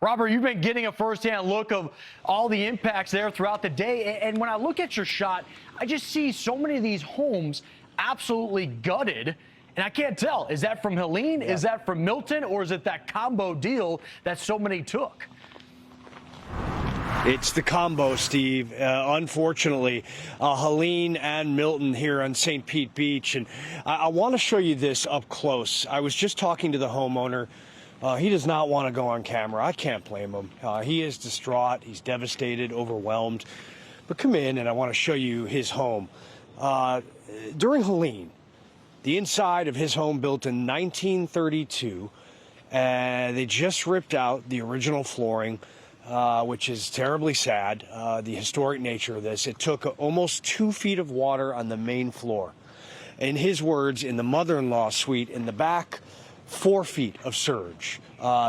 Robert, you've been getting a firsthand look of all the impacts there throughout the day. And when I look at your shot, I just see so many of these homes absolutely gutted. And I can't tell, is that from Helene? Yeah. Is that from Milton? Or is it that combo deal that so many took? It's the combo, Steve. Unfortunately, Helene and Milton here on St. Pete Beach. And I want to show you this up close. I was just talking to the homeowner. He does not want to go on camera. I can't blame him. He is distraught. He's devastated, overwhelmed. But come in, and I want to show you his home. During Helene, the inside of his home built in 1932, and they just ripped out the original flooring, which is terribly sad, the historic nature of this. It took almost 2 feet of water on the main floor. In his words, in the mother-in-law suite in the back, 4 feet of surge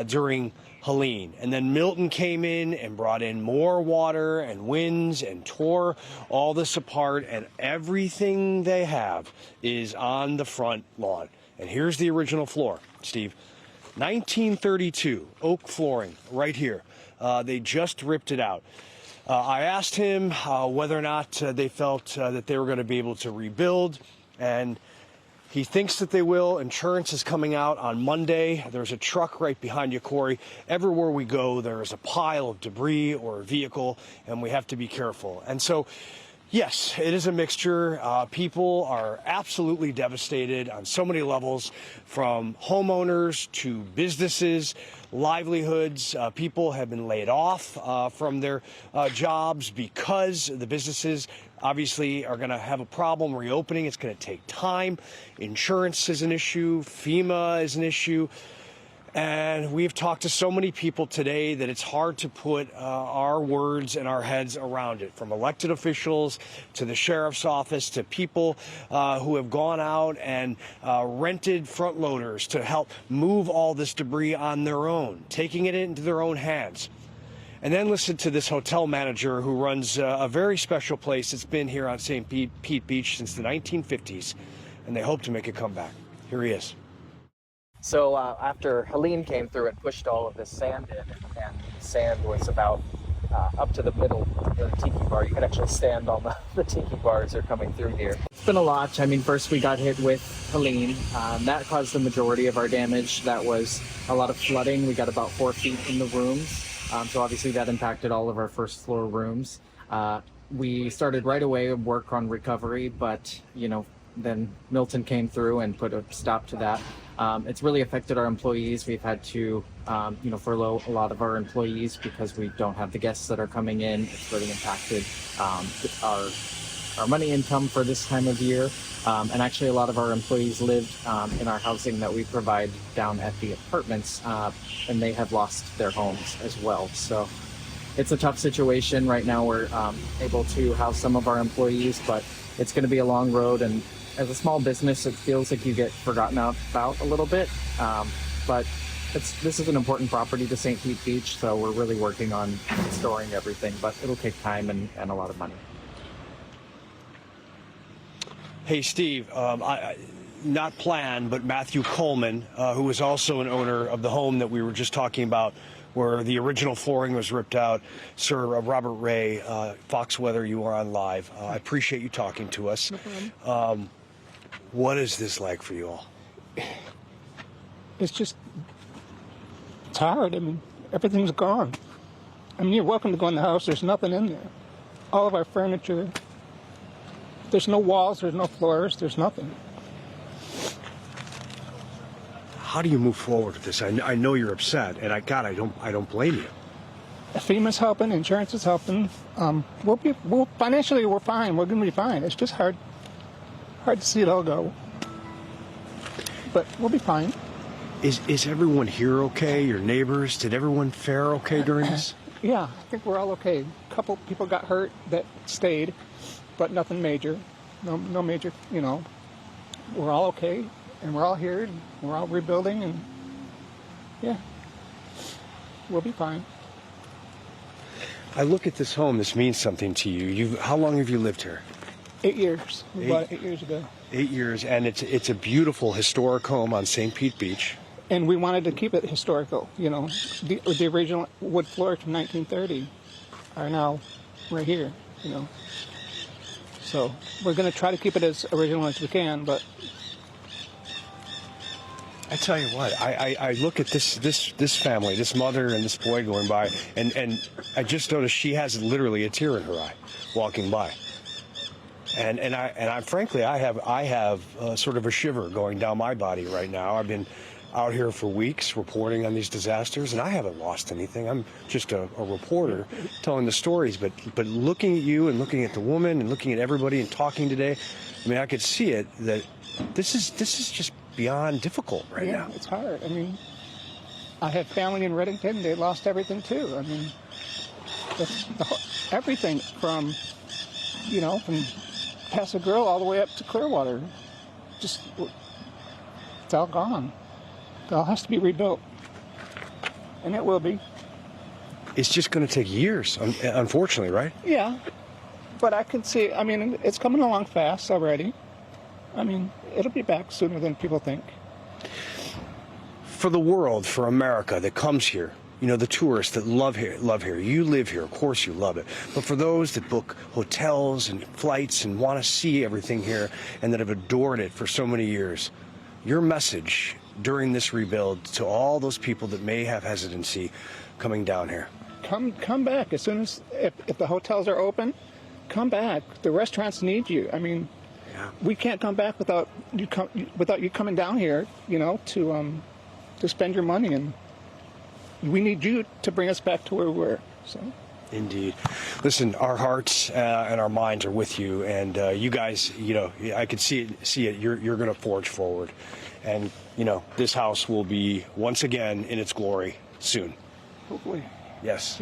during Helene. And then Milton came in and brought in more water and winds and tore all this apart, and everything they have is on the front lawn. And here's the original floor, Steve. 1932, oak flooring right here. They just ripped it out. I asked him whether or not they felt that they were going to be able to rebuild, and he thinks that they will. Insurance is coming out on Monday. There's a truck right behind you, Corey. Everywhere we go, there is a pile of debris or a vehicle, and we have to be careful. And so, yes, it is a mixture. People are absolutely devastated on so many levels, from homeowners to businesses, livelihoods. People have been laid off from their jobs because the businesses obviously are going to have a problem reopening. It's going to take time. Insurance is an issue. FEMA is an issue. And we've talked to so many people today that it's hard to put our words and our heads around it, from elected officials to the sheriff's office to people who have gone out and rented front loaders to help move all this debris on their own, taking it into their own hands. And then listen to this hotel manager who runs a very special place that's been here on St. Pete Beach since the 1950s, and they hope to make a comeback. Here he is. So after Helene came through and pushed all of this sand in, and the sand was about up to the middle of the tiki bar. You could actually stand on the tiki bars that are coming through here. It's been a lot. I mean, first we got hit with Helene. That caused the majority of our damage. That was a lot of flooding. We got about 4 feet in the rooms. So obviously that impacted all of our first floor rooms. We started right away work on recovery, but then Milton came through and put a stop to that. It's really affected our employees. We've had to, furlough a lot of our employees because we don't have the guests that are coming in. It's really impacted our money income for this time of year. And actually a lot of our employees lived in our housing that we provide down at the apartments, and they have lost their homes as well. So it's a tough situation. Right now we're able to house some of our employees, but it's going to be a long road, and as a small business, it feels like you get forgotten about a little bit. But this is an important property to St. Pete Beach, so we're really working on storing everything, but it'll take time and a lot of money. Hey, Steve, not planned, but Matthew Coleman, who is also an owner of the home that we were just talking about, where the original flooring was ripped out. Sir Robert Ray, Fox Weather, you are on live. I appreciate you talking to us. No problem. What is this like for you all? It's hard. I mean, everything's gone. I mean, you're welcome to go in the house. There's nothing in there. All of our furniture. There's no walls. There's no floors. There's nothing. How do you move forward with this? I know you're upset, and I don't blame you. FEMA's helping. Insurance is helping. Financially, we're fine. We're going to be fine. It's just hard to see it all go. But we'll be fine. Is everyone here okay? Your neighbors? Did everyone fare okay during this? Yeah, I think we're all okay. A couple people got hurt that stayed, but nothing major. No major, We're all okay, and we're all here, and we're all rebuilding, and yeah, we'll be fine. I look at this home. This means something to you. How long have you lived here? 8 years. We bought it 8 years ago. 8 years, and it's a beautiful historic home on St. Pete Beach. And we wanted to keep it historical, you know. The original wood floors from 1930 are now right here, you know. So we're going to try to keep it as original as we can, but I tell you what, I look at this family, this mother and this boy going by, and I just noticed she has literally a tear in her eye walking by. And I frankly, I have sort of a shiver going down my body right now. I've been out here for weeks reporting on these disasters, and I haven't lost anything. I'm just a reporter telling the stories. But looking at you and looking at the woman and looking at everybody and talking today, I mean, I could see it that this is just beyond difficult right now. It's hard. I mean, I have family in Reddington. They lost everything too. I mean, everything from, you know, from Paso Grill all the way up to Clearwater. Just, it's all gone. It all has to be rebuilt. And it will be. It's just going to take years, unfortunately, right? Yeah. But I can see, I mean, it's coming along fast already. I mean, it'll be back sooner than people think. For the world, for America that comes here, you know, the tourists that love here, you live here, of course you love it. But for those that book hotels and flights and want to see everything here and that have adored it for so many years, your message during this rebuild to all those people that may have hesitancy coming down here. Come back as soon as, if the hotels are open, come back. The restaurants need you. I mean, we can't come back without you coming down here, you know, to spend your money, and we need you to bring us back to where we were. So. Indeed. Listen, our hearts and our minds are with you, and you guys, you know, I could see it. You're going to forge forward, and you know, this house will be once again in its glory soon. Hopefully. Yes.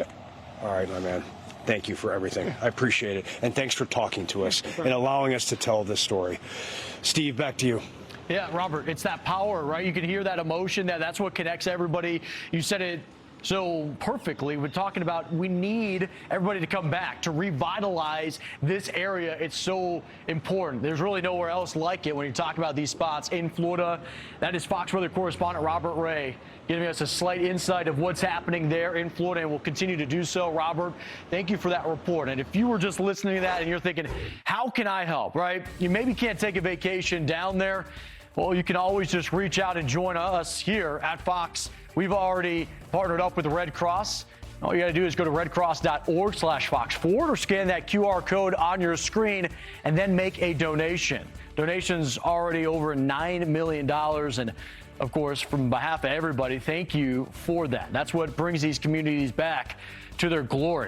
All right, my man. Thank you for everything. I appreciate it. And thanks for talking to us and allowing us to tell this story. Steve, back to you. Yeah, Robert, it's that power, right? You can hear that emotion. That's what connects everybody. You said it so perfectly. We're talking about we need everybody to come back to revitalize this area. It's so important. There's really nowhere else like it when you talk about these spots in Florida. That is Fox Weather correspondent Robert Ray giving us a slight insight of what's happening there in Florida, and will continue to do so. Robert, thank you for that report. And if you were just listening to that and you're thinking, how can I help, right? You maybe can't take a vacation down there. Well, you can always just reach out and join us here at Fox. We've already partnered up with the Red Cross. All you got to do is go to redcross.org/Fox4 or scan that QR code on your screen and then make a donation. Donations already over $9 million. And of course, from behalf of everybody, thank you for that. That's what brings these communities back to their glory.